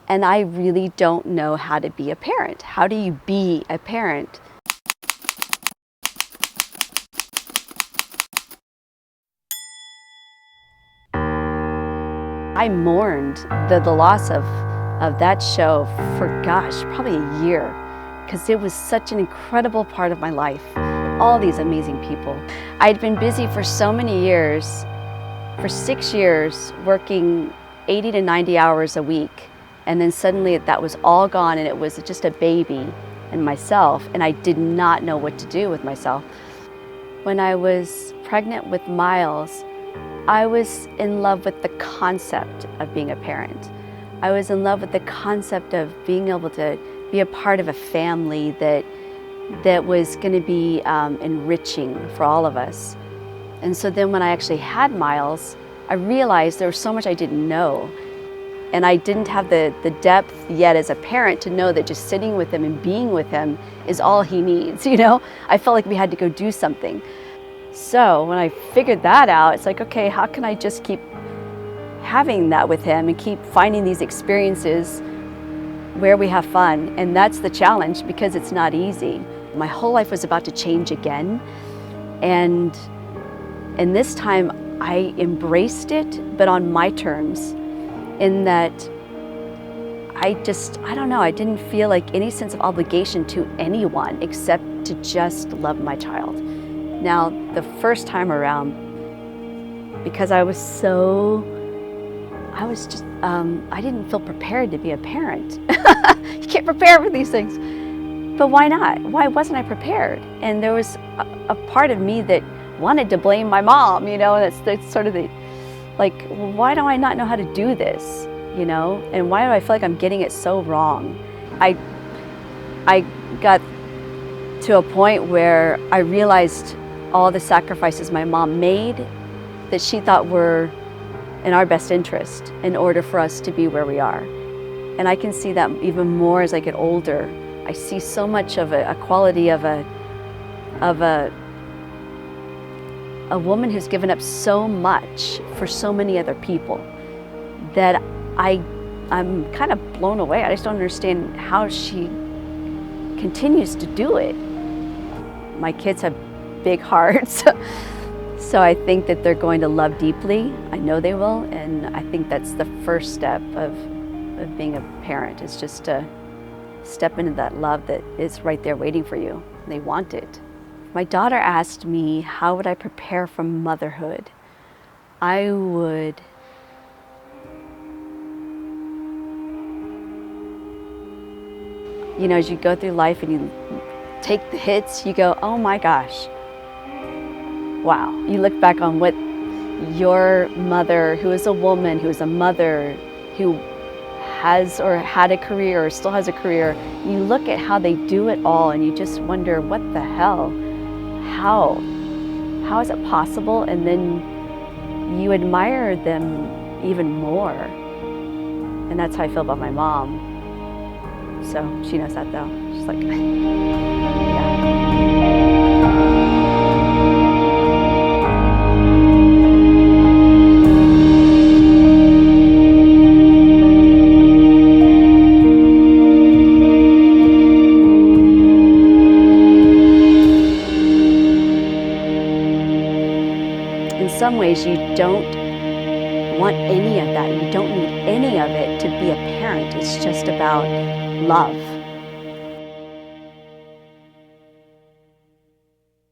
And I really don't know how to be a parent. How do you be a parent? I mourned the loss of that show for, gosh, probably a year, because it was such an incredible part of my life. All these amazing people. I'd been busy for so many years, for 6 years, working 80 to 90 hours a week. And then suddenly that was all gone, and it was just a baby and myself, and I did not know what to do with myself. When I was pregnant with Miles, I was in love with the concept of being a parent. I was in love with the concept of being able to be a part of a family that was going to be enriching for all of us. And so then when I actually had Miles, I realized there was so much I didn't know. And I didn't have the depth yet as a parent to know that just sitting with him and being with him is all he needs, you know? I felt like we had to go do something. So when I figured that out, it's like, okay, how can I just keep having that with him and keep finding these experiences where we have fun? And that's the challenge, because it's not easy. My whole life was about to change again. And this time I embraced it, but on my terms, in that I don't know, I didn't feel like any sense of obligation to anyone except to just love my child. Now, the first time around, because I didn't feel prepared to be a parent. You can't prepare for these things. But why not? Why wasn't I prepared? And there was a part of me that wanted to blame my mom, you know, and that's sort of the, like, well, why do I not know how to do this, you know? And why do I feel like I'm getting it so wrong? I got to a point where I realized all the sacrifices my mom made that she thought were in our best interest in order for us to be where we are. And I can see that even more as I get older. I see so much of a quality of a woman who's given up so much for so many other people that I'm kind of blown away. I just don't understand how she continues to do it. My kids have big hearts, so I think that they're going to love deeply. I know they will, and I think that's the first step of being a parent, is just to step into that love that is right there waiting for you. They want it. My daughter asked me, how would I prepare for motherhood? I would as you go through life and you take the hits, you go, oh my gosh, wow. You look back on what your mother, who is a woman, who is a mother, who has or had a career or still has a career, you look at how they do it all and you just wonder, what the hell? How is it possible? And then you admire them even more. And that's how I feel about my mom. So she knows that though. She's like, yeah. In some ways, you don't want any of that. You don't need any of it to be a parent. It's just about love.